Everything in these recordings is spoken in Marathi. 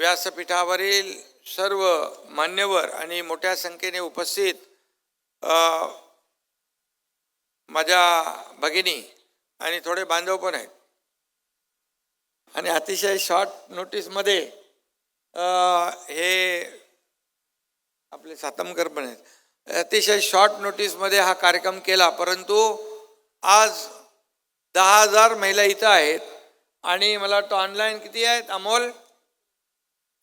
व्यासपीठावरील सर्व मान्यवर आणि मोठ्या संख्येने उपस्थित माझ्या भगिनी आणि थोडे बांधव पण आहेत आणि अतिशय शॉर्ट नोटीसमध्ये हे आपले सातमकर पण आहेत. अतिशय शॉर्ट नोटीसमध्ये हा कार्यक्रम केला, परंतु आज 10,000 महिला इथं आहेत आणि मला वाटतं ऑनलाईन किती आहेत अमोल?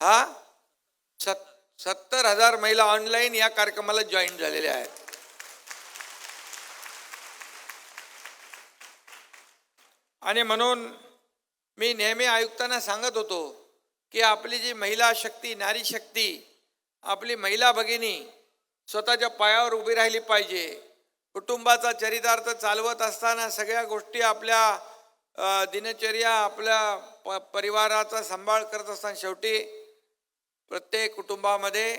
70,000 महिला ऑनलाईन या कार्यक्रमाला जॉईन झालेल्या आहेत. आणि म्हणून मी नेहमी आयुक्तांना सांगत होतो की आपली जी महिला शक्ती, नारी शक्ती, आपली महिला भगिनी स्वतःच्या पायावर उभी राहिली पाहिजे. कुटुंबाचा चरितार्थ चालवत असताना सगळ्या गोष्टी आपल्या दिनचर्या, आपल्या परिवाराचा सांभाळ करत असताना शेवटी प्रत्येक कुटुंबामध्ये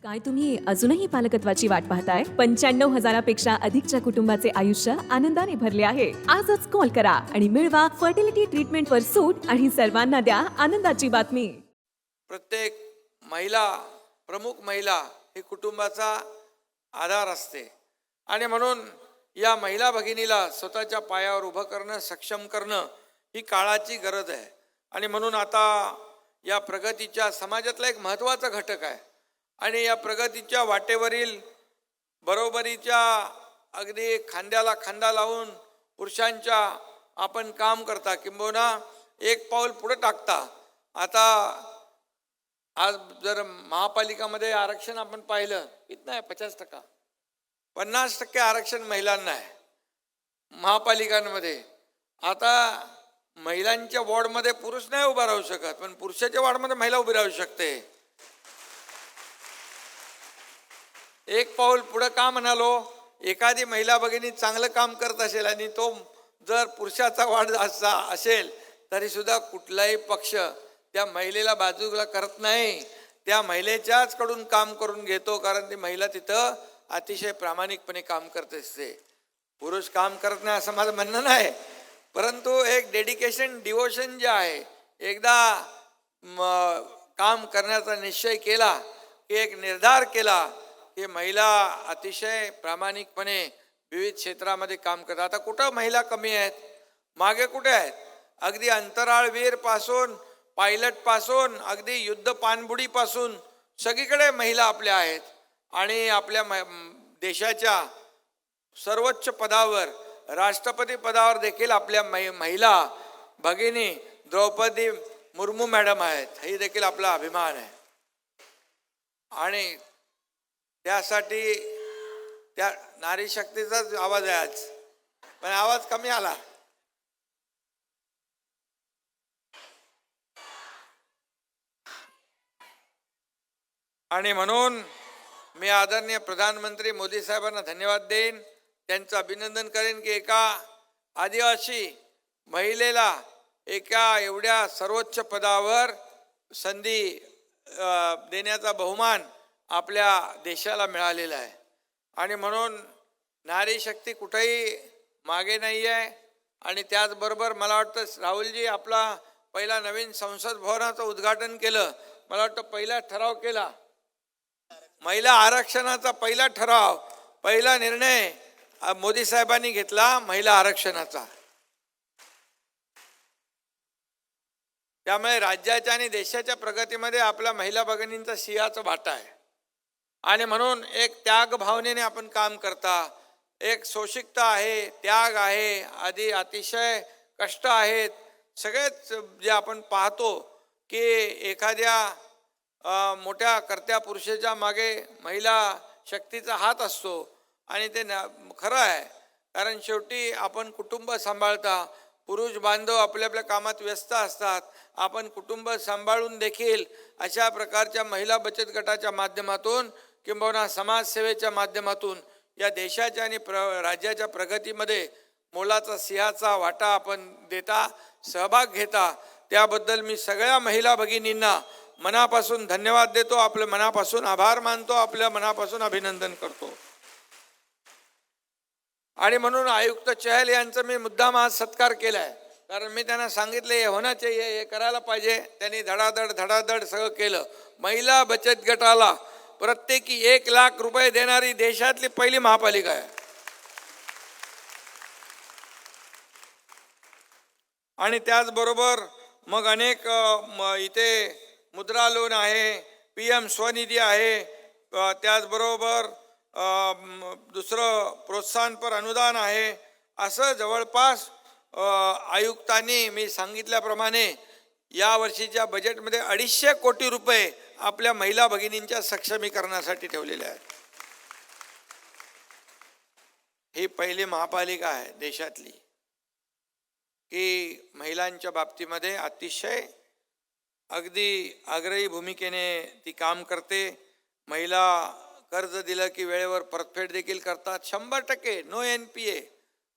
काय तुम्ही अजूनही पालकत्वाची वाट पाहताय? 95,000पेक्षा अधिकच्या कुटुंबाचे आयुष्य आनंदाने भरले आहे. आजच कॉल करा आणि मिळवा फर्टिलिटी ट्रीटमेंटवर सूट आणि सर्वांना द्या आनंदाची बातमी. प्रत्येक महिला, प्रमुख महिला ही कुटुंबाचा आधार असते आणि म्हणून या महिला भगिनीला स्वतःच्या पायावर उभं करणं, सक्षम करणं ही काळाची गरज आहे. आणि म्हणून आता या प्रगतीच्या समाजातला एक महत्त्वाचा घटक आहे आणि या प्रगतीच्या वाटेवरील बरोबरीच्या अगदी खांद्याला खांदा लावून पुरुषांच्या आपण काम करता, किंबहुना एक पाऊल पुढे टाकता. आता आज जर महापालिकामध्ये आरक्षण आपण पाहिलं, कितना आहे? 50%, 50% आरक्षण महिलांना आहे महापालिकांमध्ये. आता महिलांच्या वॉर्डमध्ये पुरुष नाही उभा राहू शकत, पण पुरुषाच्या वॉर्डमध्ये महिला उभी राहू शकते. एक पाऊल पुढे का म्हणालो? एखादी महिला भगिनी चांगलं काम करत असेल आणि तो जर पुरुषाचा वाढ असेल तरी सुद्धा कुठलाही पक्ष त्या महिलेला बाजूला करत नाही, त्या महिलेच्याच कडून काम करून घेतो, कारण ती महिला तिथं अतिशय प्रामाणिकपणे काम करत असते. पुरुष काम करत नाही असं माझं म्हणणं नाही, परंतु एक डेडिकेशन, डिवोशन जे आहे, एकदा काम करण्याचा निश्चय केला की एक निर्धार केला की महिला अतिशय प्रामाणिकपणे विविध क्षेत्रामध्ये काम करतात. आता कुठं महिला कमी आहेत? मागे कुठे आहेत? अगदी अंतराळवीर पासून, पायलट पासून, अगदी युद्ध पाणबुडीपासून सगळीकडे महिला आपल्या आहेत. आणि आपल्या देशाच्या सर्वोच्च पदावर, राष्ट्रपती पदावर देखील आपल्या महिला भगिनी द्रौपदी मुर्मू मॅडम आहेत. ही देखील आपला अभिमान आहे आणि त्यासाठी त्या नारी शक्तीचाच आवाज आहे आज, पण आवाज कमी आला. आणि म्हणून मी आदरणीय प्रधानमंत्री मोदी साहेबांना धन्यवाद देईन, त्यांचं अभिनंदन करेन की एका आदिवासी महिलेला एका एवढ्या सर्वोच्च पदावर संधी देण्याचा बहुमान आपल्या देशाला मिळालेला आहे. आणि म्हणून नारी शक्ती कुठेही मागे नाही आहे. आणि त्याचबरोबर मला वाटतं राहुलजी आपला पहिला नवीन संसद भवनाचं उद्घाटन केलं, मला वाटतं पहिला ठराव केला, महिला आरक्षणाचा पहिला ठराव, पहिला निर्णय मोदी साहेबांनी घेतला महिला आरक्षणाचा. त्यामुळे राज्याच्या आणि देशाच्या प्रगतीमध्ये आपल्या महिला भगिनींचा सिंहाचा वाटा आहे. आणि म्हणून एक त्याग भावनेने आपण काम करता, एक सोशिकता आहे, त्याग आहे, आधी अतिशय कष्ट आहेत. सगळेच जे आपण पाहतो की एखाद्या मोठ्या कर्त्या पुरुषाच्या मागे महिला शक्तीचा हात असतो आणि ते खरं आहे, कारण शेवटी आपण कुटुंब सांभाळता, पुरुष बांधव आपल्या आपल्या कामात व्यस्त असतात. आपण कुटुंब सांभाळून देखील अशा प्रकारच्या महिला बचत गटाच्या माध्यमातून किंबहुना समाजसेवेच्या माध्यमातून या देशाच्या आणि राज्याच्या प्रगतीमध्ये मोलाचा सिंहाचा वाटा आपण देता, सहभाग घेता. त्याबद्दल मी सगळ्या महिला भगिनींना मनापासून धन्यवाद देतो, आपल्या मनापासून आभार मानतो, आपल्या मनापासून अभिनंदन करतो. आणि म्हणून आयुक्त चहल यांचा मी मुद्दाम आज सत्कार केलाय, कारण मी त्यांना सांगितले हे होणं चाहिए, हे करायला पाहिजे. त्यांनी धडाधड सगळं केलं. महिला बचत गटाला प्रत्येकी 1,00,000 रुपये देणारी देशातली पहिली महापालिका आहे. आणि त्याचबरोबर मग अनेक इथे मुद्रा लोन आहे, PM स्वनिधी आहे, त्याचबरोबर दुसरं प्रोत्साहनपर अनुदान आहे. असं जवळपास आयुक्तांनी मी सांगितल्याप्रमाणे या वर्षीच्या बजेटमध्ये 250 कोटी रुपये आपल्या महिला भगिनींच्या सक्षमीकरणासाठी ठेवलेले आहेत. ही पहिली महापालिका आहे देशातली की महिलांच्या बाबतीमध्ये अतिशय अगदी आग्रही भूमिकेने ती काम करते. महिला कर्ज दिलं की वेळेवर परतफेड देखील करतात. 100% नो NPA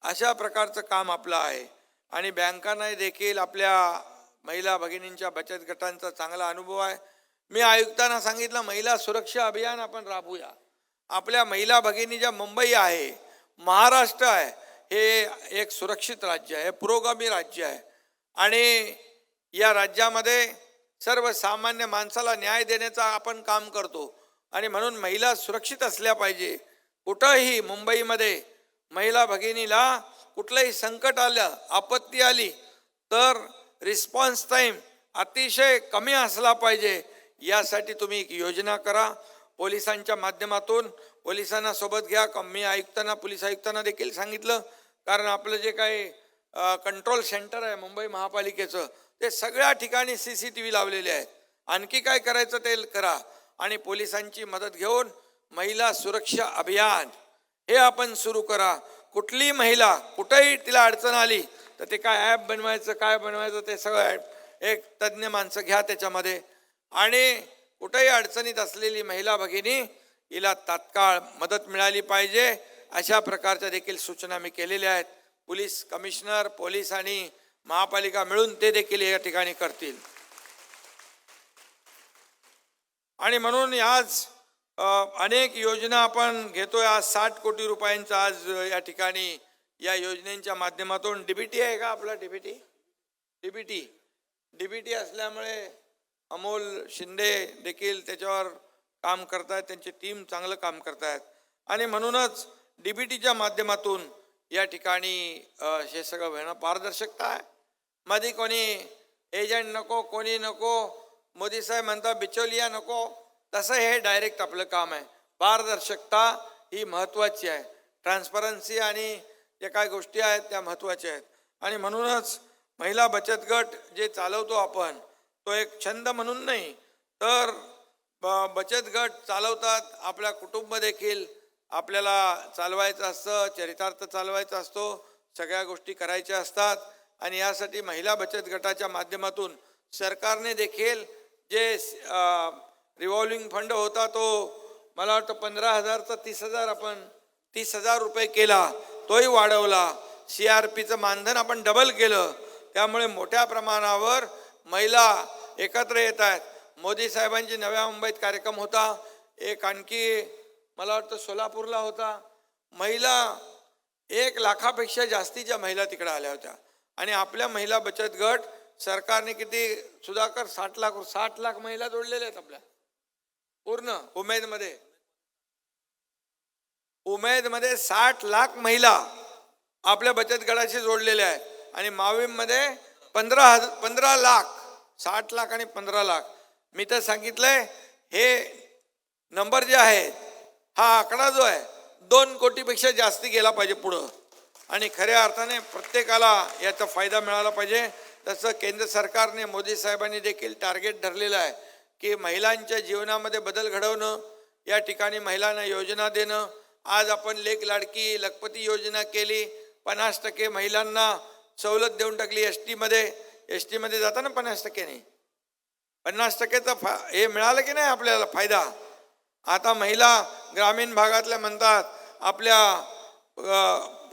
अशा प्रकारचं काम आपलं आहे. आणि बँकांना देखील आपल्या महिला भगिनींच्या बचत गटांचा चांगला अनुभव आहे. मी आयुक्तांना सांगितलं महिला सुरक्षा अभियान आपण राबवूया. आपल्या महिला भगिनी ज्या मुंबई आहे, महाराष्ट्र आहे, हे एक सुरक्षित राज्य आहे, पुरोगामी राज्य आहे. आणि या राज्यामध्ये सर्वसामान्य माणसाला न्याय देण्याचा आपण काम करतो. आणि म्हणून महिला सुरक्षित असल्या पाहिजे. कुठंही मुंबईमध्ये महिला भगिनीला कुठलंही संकट आलं, आपत्ती आली तर रिस्पॉन्स टाईम अतिशय कमी असला पाहिजे. यासाठी तुम्ही एक योजना करा. पोलिसांच्या माध्यमातून पोलिसांना सोबत घ्या. मी आयुक्तांना, पोलीस आयुक्तांना देखील सांगितलं, कारण आपलं जे काही कंट्रोल सेंटर आहे मुंबई महापालिकेचं, ते सगळ्या ठिकाणी CCTV लावलेले आहेत. आणखी काय करायचं ते करा. आणि पोलिसांची मदत घेऊन महिला सुरक्षा अभियान हे आपण सुरू करा. कुठली महिला कुठेही तिला अडचण आली तर ते काय ॲप बनवायचं, काय बनवायचं, ते सगळं एक तज्ज्ञ माणसं घ्या त्याच्यामध्ये. आणि कुठेही अडचणीत असलेली महिला भगिनी हिला तात्काळ मदत मिळाली पाहिजे. अशा प्रकारच्या देखील सूचना मी केलेल्या आहेत. पोलीस कमिशनर, पोलीस आणि महापालिका मिळून ते देखील या ठिकाणी करतील. आणि म्हणून आज अनेक योजना आपण घेतोय. आज 60 कोटी रुपयांचा आज या ठिकाणी या योजनेच्या माध्यमातून DBT आहे का आपला DBT असल्यामुळे अमोल शिंदे देखील त्याच्यावर काम करतायत. त्यांची टीम चांगलं काम करतायत. आणि म्हणूनच DBTच्या माध्यमातून या ठिकाणी हे सगळं होणं पारदर्शकता आहे. मध्ये कोणी एजंट नको, कोणी नको, मोदी साहेब म्हणतात बिचौलिया नको, तसं हे डायरेक्ट आपलं काम आहे. पारदर्शकता ही महत्त्वाची आहे. ट्रान्सपरन्सी आणि ज्या काय गोष्टी आहेत त्या महत्त्वाच्या आहेत. आणि म्हणूनच महिला बचत गट जे चालवतो आपण, तो एक छंद म्हणून नाही तर बचत गट चालवतात. आपल्या कुटुंब देखील आपल्याला चालवायचं असतं, चरितार्थ चालवायचा असतो, सगळ्या गोष्टी करायच्या असतात. आणि यासाठी महिला बचत गटाच्या माध्यमातून सरकारने देखील जे रिव्हॉल्विंग फंड होता तो मला वाटतं 15,000चा 30,000 आपण 30,000 रुपये केला, तोही वाढवला. CRPचं मानधन आपण डबल केलं. त्यामुळे मोठ्या प्रमाणावर महिला एकत्र येत आहेत. मोदी साहेबांची नव्या मुंबईत कार्यक्रम होता, एक आणखी मला वाटतं सोलापूरला होता. महिला 1 लाखापेक्षा जास्तीच्या महिला तिकडे आल्या होत्या. आणि आपल्या महिला बचत गट सरकारने किती सुधाकर 60 लाख महिला जोडलेल्या आहेत आपल्या पूर्ण उमेदमध्ये 60 लाख महिला आपल्या बचत गटाशी जोडलेल्या आहेत. आणि माविममध्ये 15 लाख, 60 लाख आणि 15 लाख. मी तर सांगितलंय हे नंबर जे आहे, हा आकडा जो आहे 2 कोटीपेक्षा जास्ती गेला पाहिजे पुढं. आणि खऱ्या अर्थाने प्रत्येकाला याचा फायदा मिळाला पाहिजे. तसं केंद्र सरकारने, मोदी साहेबांनी देखील टार्गेट धरलेलं आहे की महिलांच्या जीवनामध्ये बदल घडवणं, या ठिकाणी महिलांना योजना देणं. आज आपण लेक लाडकी लखपती योजना केली, 50% महिलांना सवलत देऊन टाकली. एस टीमध्ये जाताना 50% नाही, 50%चा हे मिळालं की नाही आपल्याला फायदा. आता महिला ग्रामीण भागातल्या म्हणतात, आपल्या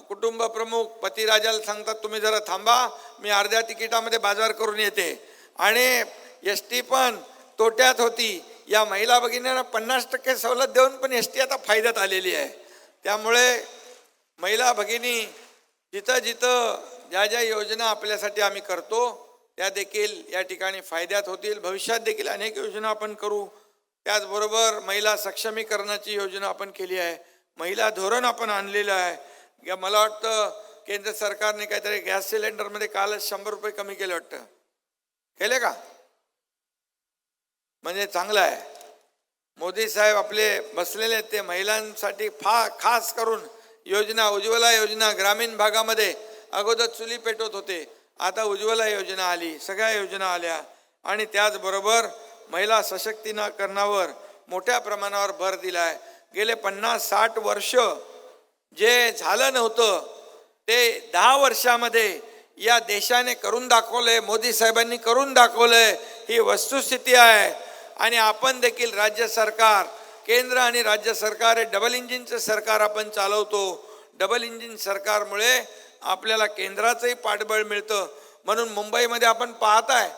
कुटुंब प्रमुख पतिराजाला सांगतात तुम्ही जरा थांबा, मी अर्ध्या तिकिटामध्ये बाजार करून येते. आणि ST पण तोट्यात होती. या महिला भगिनींना 50% सवलत देऊन पण ST आता फायद्यात आलेली आहे. त्यामुळे महिला भगिनी जिथं जिथं ज्या ज्या योजना आपल्यासाठी आम्ही करतो त्या देखील या ठिकाणी फायद्यात होतील. भविष्यात देखील अनेक योजना आपण करू. त्याचबरोबर महिला सक्षमीकरणाची योजना आपण केली आहे. महिला धोरण आपण आणलेलं आहे. मला वाटतं केंद्र सरकारने काहीतरी गॅस सिलेंडरमध्ये कालच 100 रुपये कमी केले वाटतं. केले का? म्हणजे चांगलं आहे. मोदी साहेब आपले बसलेले आहेत ते महिलांसाठी खास करून योजना, उज्ज्वला योजना. ग्रामीण भागामध्ये अगोदर चुली पेटवत होते, आता उज्ज्वला योजना आली, सगळ्या योजना आल्या. आणि त्याचबरोबर महिला सशक्तीकरणावर मोठ्या प्रमाणावर भर दिला आहे. गेले 50-60 वर्ष जे झालं नव्हतं ते 10 वर्षामध्ये या देशाने करून दाखवलंय. मोदी साहेबांनी करून दाखवलंय. ही वस्तुस्थिती आहे. आणि आपण देखील राज्य सरकार, केंद्र आणि राज्य सरकार हे डबल इंजिनचं सरकार आपण चालवतो. डबल इंजिन सरकारमुळे आपल्याला केंद्राचंही पाठबळ मिळतं. म्हणून मुंबईमध्ये आपण पाहताय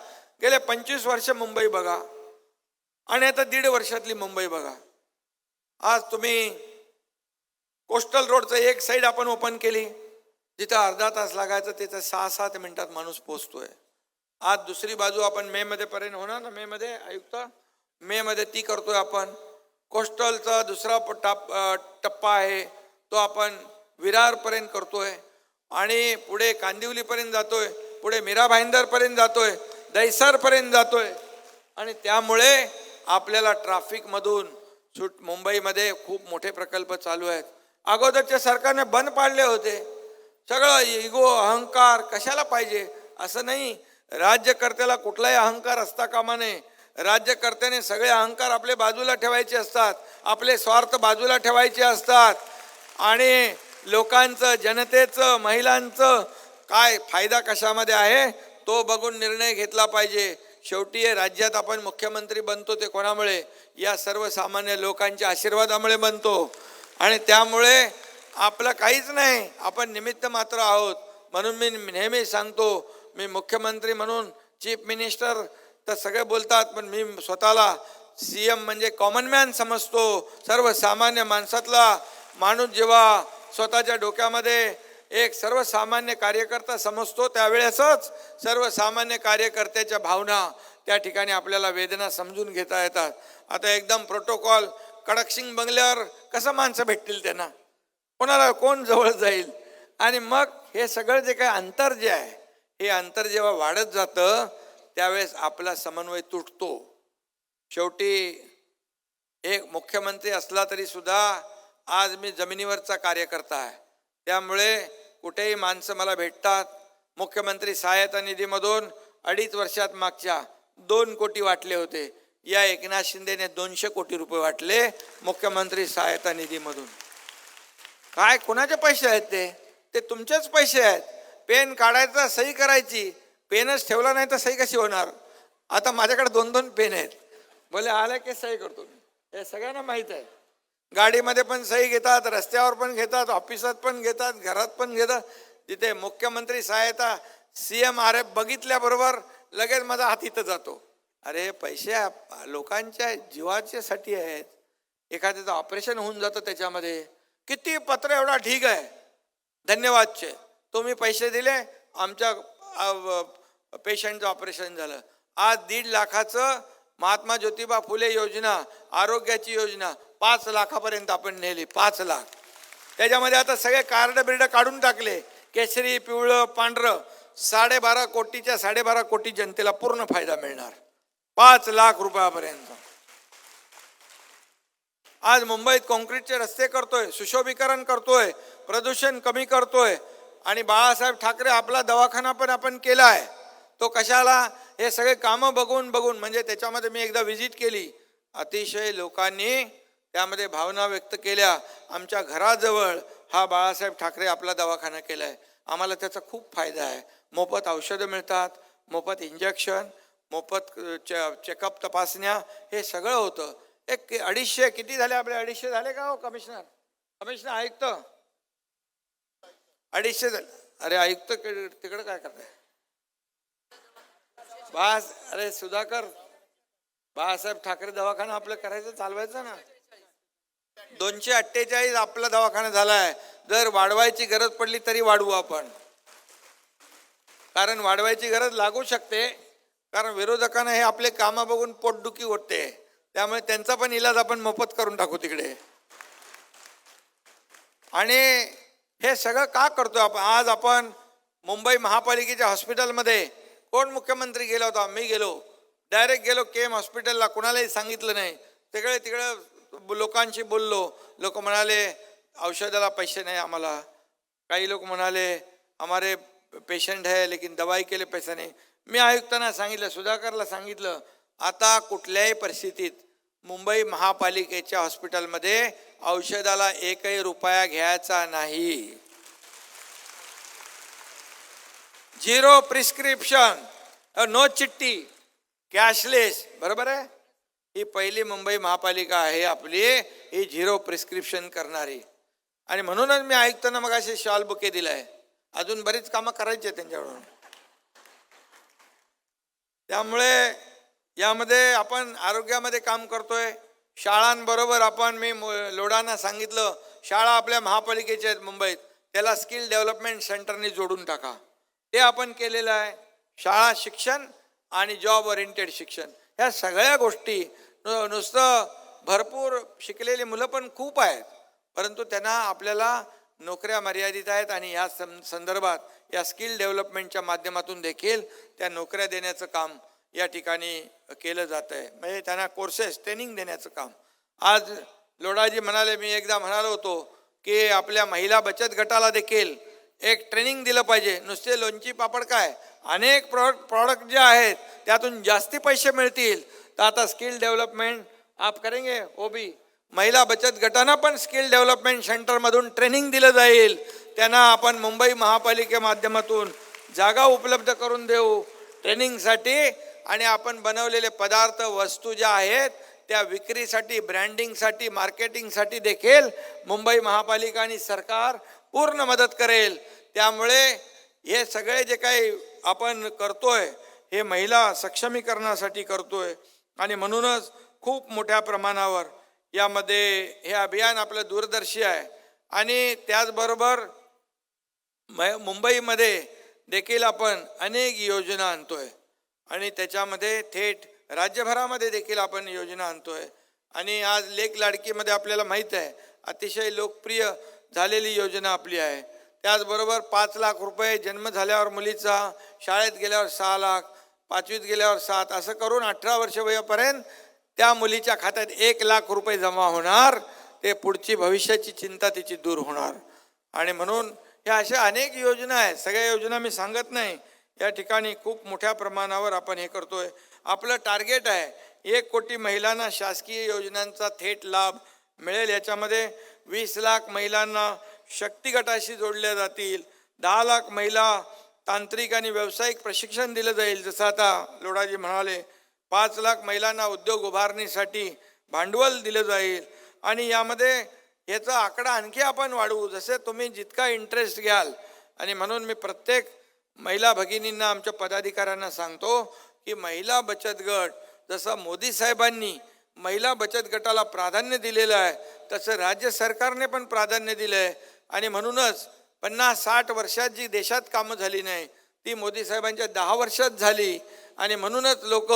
गेले 25 वर्ष मुंबई बघा आणि आता 1.5 वर्षातली मुंबई बघा. आज तुम्ही कोस्टल रोडचं एक साईड आपण ओपन केली, जिथं अर्धा तास लागायचं तिथं 6-7 मिनिटात माणूस पोहोचतोय. आज दुसरी बाजू आपण मे मध्ये पर्यंत होणार ना, मे मध्ये आयुक्त, मे मध्ये ती करतोय आपण. कोस्टलचा दुसरा टप्पा आहे तो आपण विरार पर्यंत करतोय आणि पुढे कांदिवली पर्यंत जातोय, पुढे मीरा भाईंदर पर्यंत जातोय, दहिसर पर्यंत जातोय. आणि त्यामुळे आपल्याला ट्रॅफिक मधून मुंबईमध्ये खूप मोठे प्रकल्प चालू आहेत. अगोदरच्या सरकारने बंद पाडले होते. सगळं इगो, अहंकार कशाला पाहिजे असं नाही. राज्यकर्त्याला कुठलाही अहंकार असता कामा नये. राज्यकर्त्याने सगळे अहंकार आपले बाजूला ठेवायचे असतात, आपले स्वार्थ बाजूला ठेवायचे असतात आणि लोकांचं, जनतेचं, महिलांचं काय फायदा कशामध्ये आहे तो बघून निर्णय घेतला पाहिजे. शेवटी राज्यात आपण मुख्यमंत्री बनतो ते कोणामुळे? या सर्वसामान्य लोकांच्या आशीर्वादामुळे बनतो. आणि त्यामुळे आपलं काहीच नाही, आपण निमित्त मात्र आहोत. म्हणून मी नेहमी सांगतो, मी मुख्यमंत्री म्हणून, चीफ मिनिस्टर तर सगळे बोलतात, पण मी स्वतःला CM म्हणजे कॉमन मॅन समजतो. सर्वसामान्य माणसातला माणूस जेव्हा स्वतःच्या डोक्यामध्ये एक सर्वसामान्य कार्यकर्ता समजतो त्यावेळेसच सर्वसामान्य कार्यकर्त्याच्या भावना त्या ठिकाणी आपल्याला वेदना समजून घेता येतात. आता एकदम प्रोटोकॉल कडकसिंग बंगल्यावर कसं माणसं भेटतील त्यांना, कोणाला कोण जवळ जाईल? आणि मग हे सगळं जे काही अंतर जे आहे, हे अंतर जेव्हा वाढत जातं त्यावेळेस आपला समन्वय तुटतो. शेवटी एक मुख्यमंत्री असला तरी सुद्धा आज मी जमिनीवरचा कार्यकर्ता आहे. त्यामुळे कुठेही माणसं मला भेटतात. मुख्यमंत्री सहायता निधीमधून 2.5 वर्षात मागच्या 2 कोटी वाटले होते. या एकनाथ शिंदेने 200 कोटी रुपये वाटले मुख्यमंत्री सहायता निधीमधून. काय कोणाचे पैसे आहेत ते तुमचेच पैसे आहेत. पेन काढायचा, सही करायची, पेनच ठेवला नाही तर सही कशी होणार? आता माझ्याकडे 2-2 पेन आहेत. बोले आले की सही करतो मी, हे सगळ्यांना माहीत आहे. गाडीमध्ये पण सही घेतात, रस्त्यावर पण घेतात, ऑफिसात पण घेतात, घरात पण घेतात. तिथे मुख्यमंत्री सहायता CMRF बघितल्याबरोबर लगेच माझा हात इथं जातो. अरे पैसे लोकांच्या जीवाच्या साठी आहेत. एखाद्याचं ऑपरेशन होऊन जातं त्याच्यामध्ये किती पत्र एवढा ढीग आहे. धन्यवादचे तुम्ही पैसे दिले, आमच्या पेशंटचं ऑपरेशन झालं. आज 1.5 लाखाचं महात्मा ज्योतिबा फुले योजना, आरोग्याची योजना 5 लाखापर्यंत आपण नेली. 5 लाख. त्याच्यामध्ये आता सगळे कार्ड बिर्ड काढून टाकले, केशरी, पिवळं, पांढरं. 12.5 कोटी जनतेला पूर्ण फायदा मिळणार 5 लाख रुपयापर्यंत. आज मुंबईत कॉन्क्रीटचे रस्ते करतोय, सुशोभीकरण करतोय, प्रदूषण कमी करतोय. आणि बाळासाहेब ठाकरे आपला दवाखाना पण आपण केला आहे. तो कशाला? हे सगळे कामं बघून म्हणजे त्याच्यामध्ये मी एकदा व्हिजिट केली. अतिशय लोकांनी त्यामध्ये भावना व्यक्त केल्या. आमच्या घराजवळ हा बाळासाहेब ठाकरे आपला दवाखाना केलाय, आम्हाला त्याचा खूप फायदा आहे. मोफत औषधं मिळतात, मोफत इंजेक्शन, मोफत चेकअप, तपासण्या, हे सगळं होतं. 250 किती झाले आपले? 250 झाले का हो कमिशनर आयुक्त? 250 झाले. अरे आयुक्त तिकडे काय करताय? अरे सुधाकर, बाळासाहेब ठाकरे दवाखाना आपलं करायचं, चालवायचं ना. 248 आपला दवाखाना झालाय. जर वाढवायची गरज पडली तरी वाढवू आपण. कारण वाढवायची गरज लागू शकते, कारण विरोधकांना हे आपले कामं बघून पोटदुखी होते, त्यामुळे त्यांचा पण इलाज आपण मोफत करून टाकू तिकडे. आणि हे सगळं का करतो आपण? आज आपण मुंबई महापालिकेच्या हॉस्पिटलमध्ये कोण मुख्यमंत्री गेला होता? मी गेलो, डायरेक्ट गेलो केम हॉस्पिटलला, कुणालाही सांगितलं नाही. तिकडे लोकांशी बोललो. लोक म्हणाले औषधाला पैसे नाही आम्हाला, काही लोक म्हणाले हमारे पेशंट है लेकिन दवाई के लिए पैसा नहीं. मी आयुक्तांना सांगितलं, सुधाकरला सांगितलं, आता कुठल्याही परिस्थितीत मुंबई महापालिकेच्या हॉस्पिटलमध्ये औषधाला एकही रुपया घ्यायचा नाही. झिरो प्रिस्क्रिप्शन, नो चिठ्ठी, कॅशलेस. बरोबर आहे? ही पहिली मुंबई महापालिका आहे आपली ही झिरो प्रिस्क्रिप्शन करणारी. आणि म्हणूनच मी आयुक्तांना मग असे शॉल बुके दिलाय. अजून बरीच कामं करायची आहेत त्यांच्याकडून. त्यामुळे यामध्ये आपण आरोग्यामध्ये काम करतोय. शाळांबरोबर आपण, मी लोढांना सांगितलं, शाळा आपल्या महापालिकेच्या आहेत मुंबईत, त्याला स्किल डेव्हलपमेंट सेंटरने जोडून टाका. ते आपण केलेलं आहे. शाळा शिक्षण आणि जॉब ओरिएंटेड शिक्षण, ह्या सगळ्या गोष्टी. नुसतं भरपूर शिकलेली मुलं पण खूप आहेत, परंतु त्यांना आपल्याला नोकऱ्या मर्यादित आहेत. आणि या संदर्भात या स्किल डेव्हलपमेंटच्या माध्यमातून देखील त्या नोकऱ्या देण्याचं काम या ठिकाणी केलं जात आहे. म्हणजे त्यांना कोर्सेस ट्रेनिंग देण्याचं काम. आज लोढाजी म्हणाले, मी एकदा म्हणालो होतो की आपल्या महिला बचत गटाला देखील एक ट्रेनिंग दिलं पाहिजे. नुसते लोणची पापड काय, अनेक प्रॉडक्ट जे आहेत त्यातून जास्ती पैसे मिळतील. तर आता स्किल डेव्हलपमेंट आप करेंगे, वो भी महिला बचत गटांना पण स्किल डेव्हलपमेंट सेंटरमधून ट्रेनिंग दिलं जाईल. त्यांना आपण मुंबई महापालिके माध्यमातून जागा उपलब्ध करून देऊ ट्रेनिंगसाठी. आणि आपण बनवलेले पदार्थ वस्तू ज्या आहेत त्या विक्रीसाठी, ब्रँडिंगसाठी, मार्केटिंगसाठी देखील मुंबई महापालिका आणि सरकार पूर्ण मदत करेल. त्यामुळे हे सगळे जे काही आपण करतोय हे महिला सक्षमीकरणासाठी करतोय. आणि म्हणूनच खूप मोठ्या प्रमाणावर यामध्ये हे अभियान आपलं दूरदर्शी आहे. आणि त्याचबरोबर मुंबईमध्ये देखील आपण अनेक योजना आणतोय आणि त्याच्यामध्ये थेट राज्यभरामध्ये देखील आपण योजना आणतोय. आणि आज लेक लाडकीमध्ये आपल्याला माहीत आहे अतिशय लोकप्रिय झालेली योजना आपली आहे. त्याचबरोबर 5 लाख रुपये जन्म झाल्यावर मुलीचा, शाळेत गेल्यावर 6 लाख, 5वीत गेल्यावर 7, असं करून 18 वर्ष वयापर्यंत त्या मुलीच्या खात्यात 1 लाख रुपये जमा होणार. ते पुढची भविष्याची चिंता तिची दूर होणार. आणि म्हणून ह्या अशा अनेक योजना आहेत. सगळ्या योजना मी सांगत नाही. या ठिकाणी खूप मोठ्या प्रमाणावर आपण हे करतोय. आपलं टार्गेट आहे 1 कोटी महिलांना शासकीय योजनांचा थेट लाभ मिळेल. याच्यामध्ये 20 लाख महिलांना शक्ती गटाशी जोडल्या जातील. 10 लाख महिला तांत्रिक आणि व्यावसायिक प्रशिक्षण दिलं जाईल, जसं आता लोढाजी म्हणाले. 5 लाख महिलांना उद्योग उभारणीसाठी भांडवल दिलं जाईल. आणि यामध्ये याचा आकडा आणखी आपण वाढवू, जसे तुम्ही जितका इंटरेस्ट घ्याल. आणि म्हणून मी प्रत्येक महिला भगिनींना, आमच्या पदाधिकाऱ्यांना सांगतो की महिला बचत गट, जसं मोदी साहेबांनी महिला बचत गटाला प्राधान्य दिलेलं आहे तसं राज्य सरकारने पण प्राधान्य दिलं आहे. आणि म्हणूनच 50-60 वर्षात जी देशात कामं झाली नाही ती मोदी साहेबांच्या 10 वर्षात झाली. आणि म्हणूनच लोक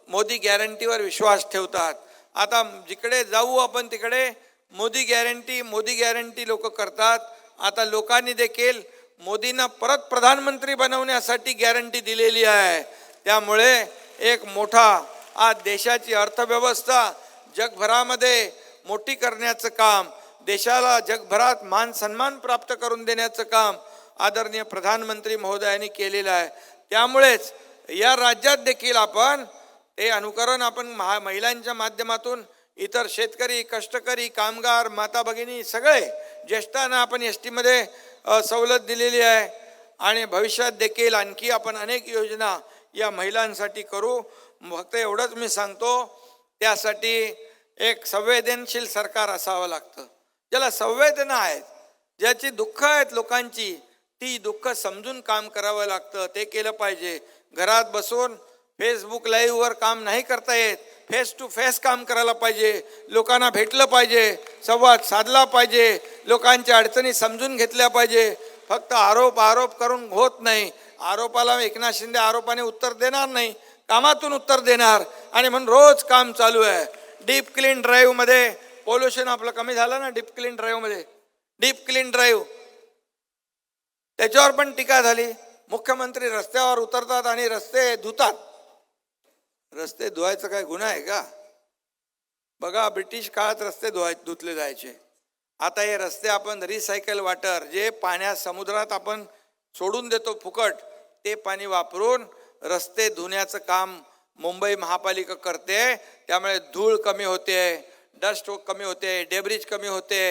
मोदी गॅरंटीवर विश्वास ठेवतात. आता जिकडे जाऊ आपण तिकडे मोदी गॅरंटी लोक करतात. आता लोकांनी देखील मोदींना परत प्रधानमंत्री बनवण्यासाठी गॅरंटी दिलेली आहे. त्यामुळे एक मोठा आज देशाची अर्थव्यवस्था जगभरामध्ये मोठी करण्याचं काम, देशाला जगभरात मान सन्मान प्राप्त करून देण्याचं काम आदरणीय प्रधानमंत्री महोदयांनी केलेलं आहे. त्यामुळेच या राज्यात देखील आपण ते अनुकरण आपण महिलांच्या माध्यमातून इतर शेतकरी, कष्टकरी, कामगार, माता भगिनी सगळे ज्येष्ठांना आपण ST मध्ये सवलत दिलेली आहे. आणि भविष्यात देखील आणखी आपण अनेक योजना या महिलांसाठी करू. फक्त एवढंच मी सांगतो, त्यासाठी एक संवेदनशील सरकार असावं लागतं, ज्याला संवेदना आहेत, ज्याची दुःख आहेत लोकांची, ती दुःख समजून काम करावं लागतं. ते केलं पाहिजे. घरात बसून फेसबुक लाईव्हवर काम नाही करता येत. फेस टू फेस काम करायला पाहिजे. लोकांना भेटलं पाहिजे, संवाद साधला पाहिजे, लोकांच्या अडचणी समजून घेतल्या पाहिजे. फक्त आरोप करून होत नाही. आरोपाला एकनाथ शिंदे आरोपाने उत्तर देणार नाही, कामातून उत्तर देणार. आणि म्हणून रोज काम चालू आहे. डीप क्लीन ड्राईव्ह मध्ये पोल्युशन आपलं कमी झालं ना, डीप क्लीन ड्राईव्ह मध्ये, डीप क्लीन ड्राईव्ह त्याच्यावर पण टीका झाली. मुख्यमंत्री रस्त्यावर उतरतात आणि रस्ते धुतात. रस्ते धुवायचं काय गुन्हा आहे का? बघा, ब्रिटिश काळात रस्ते धुतले जायचे. आता हे रस्ते आपण रिसायकल वॉटर, जे पाण्यात समुद्रात आपण सोडून देतो फुकट, ते पाणी वापरून रस्ते धुण्याचं काम मुंबई महापालिका करते. त्यामुळे धूळ कमी होते, डस्ट कमी होते, डेब्रिज कमी होते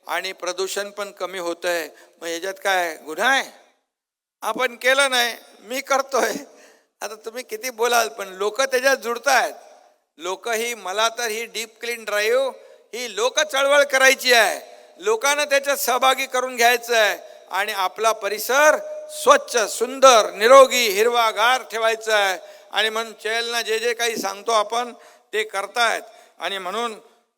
आणि प्रदूषण पण कमी होतंय. मग ह्याच्यात काय गुन्हा आहे? आपण केलं नाही, मी करतोय. आता तुम्ही किती बोलाल, पण लोक त्याच्यात जुडतायत. लोक ही, मला तर ही डीप क्लीन ड्राईव्ह ही लोक चळवळ करायची आहे. लोकांना त्याच्यात सहभागी करून घ्यायचं आहे आणि आपला परिसर स्वच्छ, सुंदर, निरोगी, हिरवागार ठेवायचा आहे. आणि म्हणून चेलना जे जे काही सांगतो आपण ते करतायत. आणि म्हणून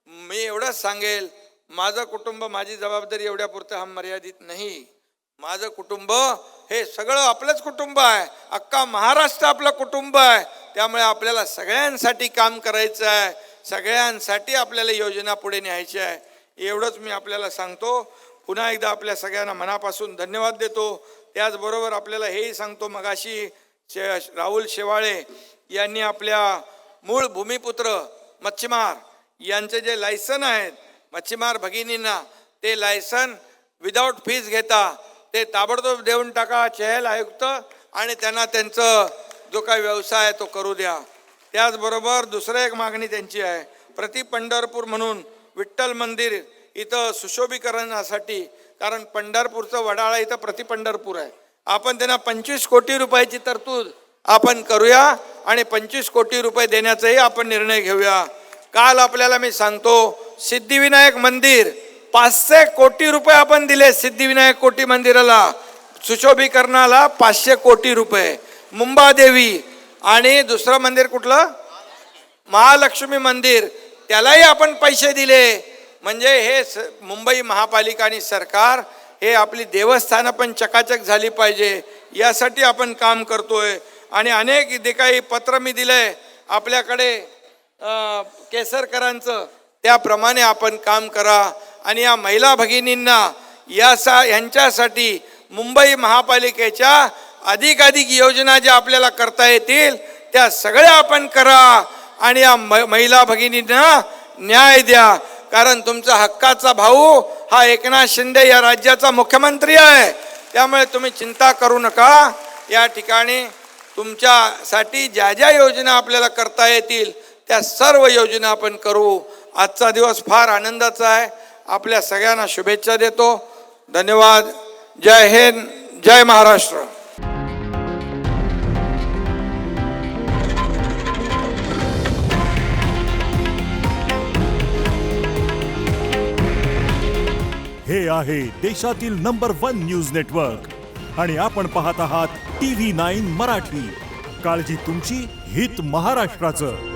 मी एवढंच सांगेल, माझं कुटुंब, माझी जबाबदारी एवढ्या पुरतं हा मर्यादित नाही. माझं कुटुंब हे सगळं आपलंच कुटुंब आहे. अख्खा महाराष्ट्र आपलं कुटुंब आहे. त्यामुळे आपल्याला सगळ्यांसाठी काम करायचं आहे, सगळ्यांसाठी आपल्याला योजना पुढे न्यायची आहे. एवढंच मी आपल्याला सांगतो. पुन्हा एकदा आपल्या सगळ्यांना मनापासून धन्यवाद देतो. त्याचबरोबर आपल्याला हेही सांगतो, मगाशी राहुल शेवाळे यांनी आपल्या मूळ भूमिपुत्र मच्छीमार यांचे जे लायसन आहेत मच्छीमार भगिनींना, ते लायसन विदाऊट फीज घेता ते ताबडतोब देऊन टाका चहल आयुक्त, आणि त्यांना त्यांचं जो काही व्यवसाय आहे तो करू द्या. त्याचबरोबर दुसरं एक मागणी त्यांची आहे, प्रति पंढरपूर म्हणून विठ्ठल मंदिर इथं सुशोभीकरणासाठी, कारण पंढरपूरचं वडाळा इथं प्रति पंढरपूर आहे. आपण त्यांना 25 कोटी रुपयाची तरतूद आपण करूया आणि 25 कोटी रुपये देण्याचाही आपण निर्णय घेऊया. काल आपल्याला मी सांगतो, सिद्धिविनायक मंदिर 500 कोटी रुपये आपण दिले. सिद्धिविनायक कोटी मंदिराला सुशोभीकरणाला 500 कोटी रुपये. मुंबादेवी आणि दुसरं मंदिर कुठलं, महालक्ष्मी मंदिर, त्यालाही आपण पैसे दिले. म्हणजे हे मुंबई महापालिका आणि सरकार हे आपली देवस्थानं पण चकाचक झाली पाहिजे यासाठी आपण काम करतोय. आणि अनेक जे काही पत्र मी दिलंय आपल्याकडे केसरकरांचं, त्याप्रमाणे आपण काम करा. आणि या महिला भगिनींना यांच्यासाठी मुंबई महापालिकेच्या अधिकाधिक योजना ज्या आपल्याला करता येतील त्या सगळ्या आपण करा आणि या महिला भगिनींना न्याय द्या. कारण तुमचा हक्काचा भाऊ हा एकनाथ शिंदे या राज्याचा मुख्यमंत्री आहे. त्यामुळे तुम्ही चिंता करू नका. या ठिकाणी तुमच्यासाठी ज्या ज्या योजना आपल्याला करता येतील त्या सर्व योजना आपण करू. आजचा दिवस फार आनंदाचा आहे. आपल्या सगळ्यांना शुभेच्छा देतो. धन्यवाद. जय हिंद, जय महाराष्ट्र. हे आहे देशातील नंबर 1 न्यूज नेटवर्क आणि आपण पाहत आहात TV9 मराठी. काळजी तुमची, हित महाराष्ट्राचं.